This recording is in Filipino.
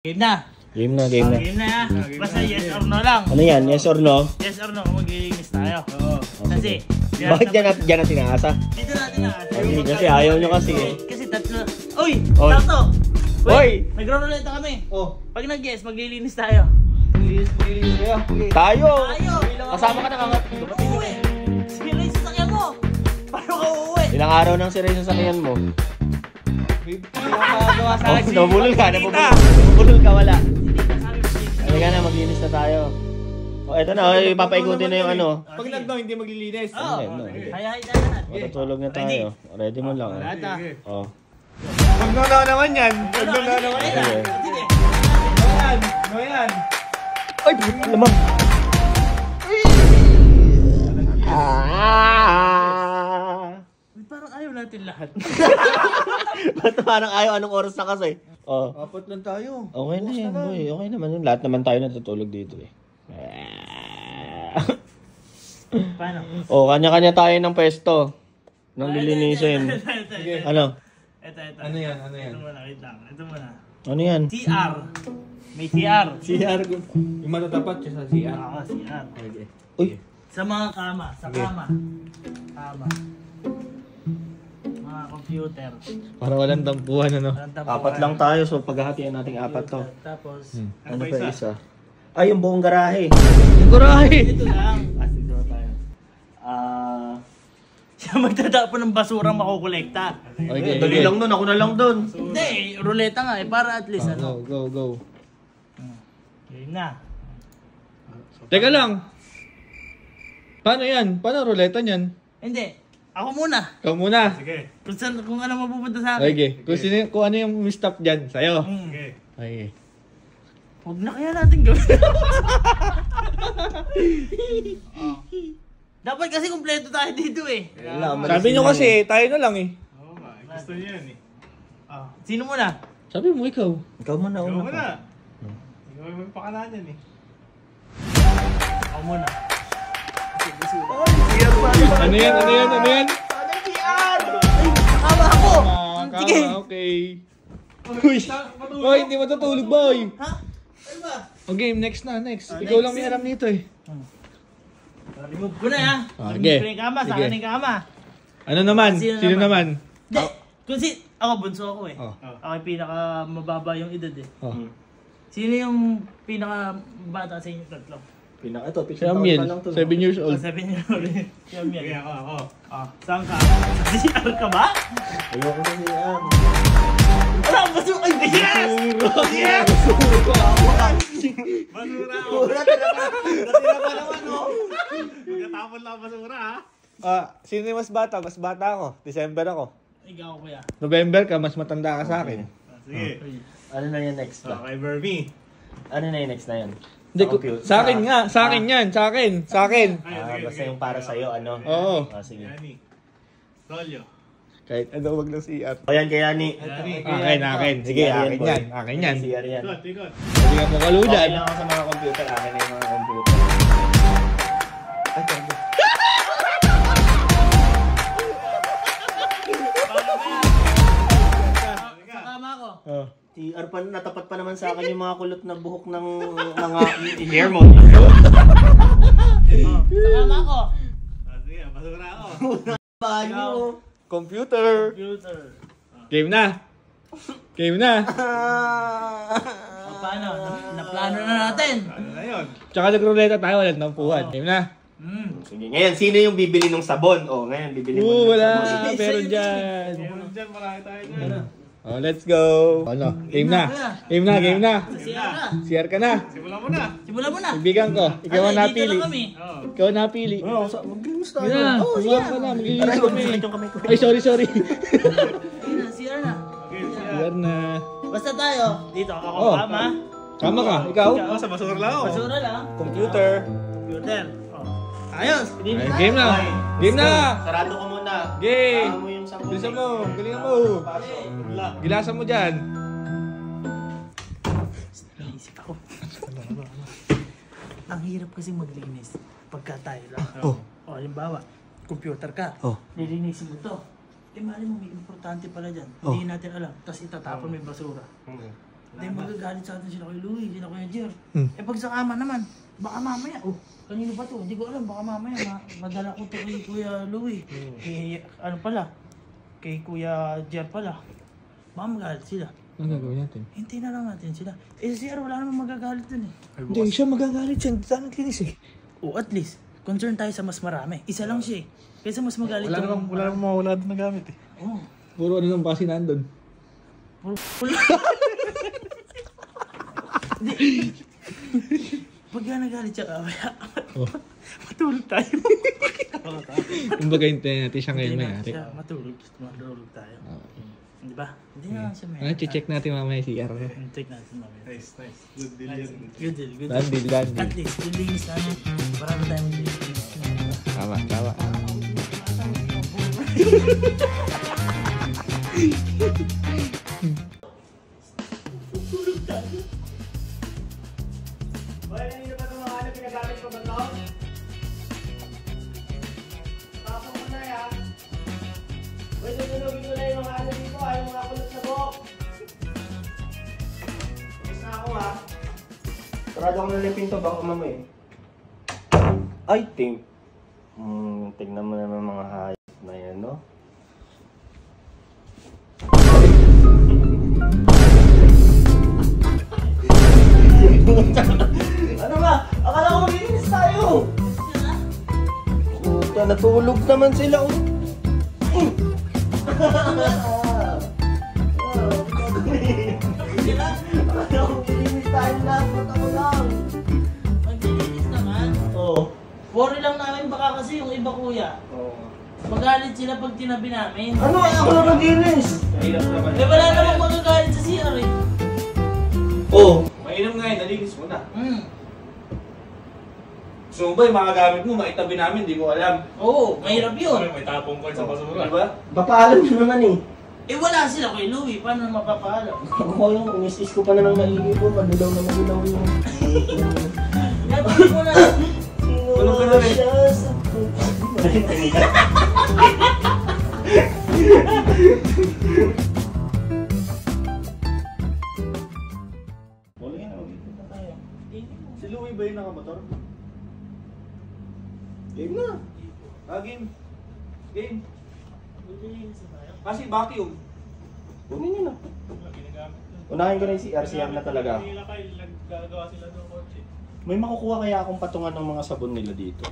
Game na. Game na, game na. Game na ya. Basta yes or no lang. Ano yan? Yes or no? Yes or no, maglilinis tayo. Oo. Kasi, bakit dyan na tinaasa? dito natin na. Kasi ayaw nyo kasi eh. Kasi tatlo. Uy! Oy. Tatlo! Hoy! Nagro-roleta kami. Oh. Pag nag-guess, maglilinis tayo. Maglilinis kayo. Tayo! Tayo! Kasama ka na kangat. Uuwi! Sige lang yung sasakyan mo! Paano ka uuwi? Ilang araw nang sira yung sasakyan mo? Pinakagawa sa akin. Nabulol ka, ka, wala. Halika na, maglinis na tayo. O, eto na, ipapaikutin na yung ano. Pag nag-no, hindi maglilinis. Oo. No. Hayay na lahat. Matutulog na tayo. Ready mo lang. Oh. Pag no naman yan. Pag no naman yan. Sige. No yan. Ay, lamang. Parang ayaw natin lahat. Ba't parang ayaw anong oras na kasi? Oh. Apat lang tayo. Okay na yan, boy. Okay naman yun. Lahat naman tayo natutulog dito eh. Paano? Oh, kanya-kanya tayo ng pwesto. Nang lilinisin. Ano? Ito. Ano yan? Ano yan? Ito muna, wait lang. Ito muna. Ano yan? CR. May CR. CR. Yung matatapat siya sa CR. Oo, CR. Uy. Sa mga kama. Sa kama. Kama. Mga computer. Para walang tampuhan, ano? Apat lang tayo, so paghahatian natin apat to. Tapos, Ano pa isa? Ay, yung buong garahe. Yung garahe! ito lang. Dito tayo. Siya magtatapon ng basurang makukolekta. Okay, dali lang nun. Ako na lang dun. Hindi, ruleta nga eh. Para at least ano. Go. Game na. Teka lang. Paano yan? Paano ruleta niyan? Hindi. Ako muna. Ikaw muna. Sige. Kung ano mapupunta sa akin. Okay. Kung ano yung stop dyan, sa'yo. Okay. Okay. Huwag na kaya natin gawin. Dapat kasi kumpleto tayo dito eh. Sabi nyo kasi, tayo na lang eh. Oo nga, gusto niya yan eh. Sino muna? Sabi mo ikaw. Ikaw muna, Ikaw una muna. ka. Ikaw may pakanan yan eh. Ako muna. Ano yan? Nakama ako! Sige! Okay. Uy, hindi matutulog boy. Ha? Ano ba? Okay, next. Ikaw lang may alam nito eh. Remove ko na ha. Okay. Remove ko na yung kama. Sa akin yung kama. Ano naman? Sino naman? Hindi. Ako bunso ako eh. Oh. Ako yung pinaka mababa yung edad eh. Oh. Sino yung pinaka bata sa inyo tatlo? Ito, Si Amiel, 7 years old. 7 years old. Si Amiel. Okay, ako. Saan ka? Sa CR ka ba? Ayoko na siya. Wala akong baso. Ay, yes! Yes! Basura ako. Natira pa naman, no? Magkatapon lang ang basura ha. Sino yung mas bata? Mas bata ako. December ako. Ikaw kuya. November ka, mas matanda ka sa akin. Sige. Ano na yung next ba? Okay, Burmy. Ano na yung next na yan? Hindi, Computer. sa akin nga. Sa akin yan. Sa akin. Basta yung para sa'yo, ano? Oo. Sige. Yani. Rolyo. Kahit ano, wag lang CR. O yan, kaya ni. Akin. Sige, akin yan. Akin yan. CR yan. Ikot. Hindi ka mo Okay kaludan. lang ako sa mga computer. Akin na yung mga computer. Ay, tarbo. Sa kama ko. Oh. TR pa, natapat pa naman sa akin yung mga kulot na buhok ng mga hair mo. Sa kama ko. Sige, basura ako. Bayo. Computer. Computer. Game na. Paano? Naplano na natin. Ano na yun? Tsaka nagruleta tayo. Walang tampuhan. Game na. Sige, ngayon, sino yung bibili ng sabon? Ngayon, bibili mo ng Wala. sabon. Pero dyan. Meron dyan, marami tayo dyan. Oh, let's go. Ano? Game na. Sa CR na. CR ka na. Simulan mo na. Simulan mo na. Ibigan ko. Ikaw ang Dito napili. lang kami. Ikaw ang napili. Mag-games tayo. Yan. Tumawa ka na. Maglilinis kami. Ay, sorry. Ayun na, CR na. Okay, siya. CR na. Basta tayo. Dito ako Oh. kama. Tama ka. Ikaw? Ako sa basura lang ako. Basura lang. Computer. Computer. Ayos. Pilinis Ay, tayo. game na. Game na. Sarado ko muna. Game. Saan mo yung sabon? Bilisan mo. Galingan mo. Gilasan mo dyan. Naisip ako. Ang hirap kasi maglinis pagka tayo lang. Halimbawa, computer ka. Lilinisin mo to. Mali mo, may importante pala dyan. Hindi natin alam. Tapos itatapon may basura. Hindi, magagalit sa atin sila kay Louie, sila kay Jer. Hmm. Eh pag sa kama naman, baka mamaya, kanino ba to? Hindi ko alam, baka mamaya madala ko to kay Kuya Louie. Eh, ano pala, kay Kuya Jer pala. Baka magalit sila. Ano gagawin natin? Hintay na lang natin sila. Eh si Jer, wala namang magagalit dun eh. Hindi, siya magagalit siya. Hindi tayo naglinis eh. O at least, concern tayo sa mas marami. Isa lang siya eh. Kaysa mas magalit Wala namang mawala doon na gamit eh. Oo. Puro ano lang kasi nandun. Pagka nagalit siya, kaya Oh. matulog tayo. Kumbaga hintayin natin siya ngayon Hindi na mayari. siya matulog tayo. Di ba? Hindi na lang siya may. Ano, check natin mamaya si CR. Check natin mamaya. Nice. Good deal yan. Good deal, good deal. Landil, landil. At least, yung linis natin. Marami tayong linis. Tama, tama. Hoy, kanina pa itong mga ano, pinagamit ko ba ito? Tapos mo na yan. Hoy, sunugin ko na yung mga ano dito, yung mga kulot sa buhok. Tapos na ako ha. Sarado ko na yung pinto, baka mamay. Ay, tingnan mo naman mga hayop na yan, no? Ano ba? Akala ko maglinis tayo! Puta, natulog naman sila. Akala ko maglinis tayo lahat. Ako lang. Maglilinis naman. Oo. Worry lang namin baka kasi yung iba kuya. Magalit sila pag tinabi namin. Ano? Ako lang maglinis. Eh wala namang magagalit sa CR eh. Oo. Mainam nga yun, nalinis mo na. So ba yung mga gamit mo, maitabi namin, di ko alam. Oo, mahirap yun. May tapong call sa basura. Di ba? Papaalam nyo naman eh. Eh wala sila kay Louie, paano mapapaalam? Ako yung umis-is ko pa na ng maigi ko. Madulaw na madulaw yung... Gagawin mo na. Tulog ka na rin. Si Louie ba yung nakamotor? Game na. Game. Game. Kasi vacuum. Kunin nyo na. Ginagamit yun. Unahin ko na yung CR na talaga. Nila kayo, naggagawa sila ng kotse. May makukuha kaya akong patungan ng mga sabon nila dito.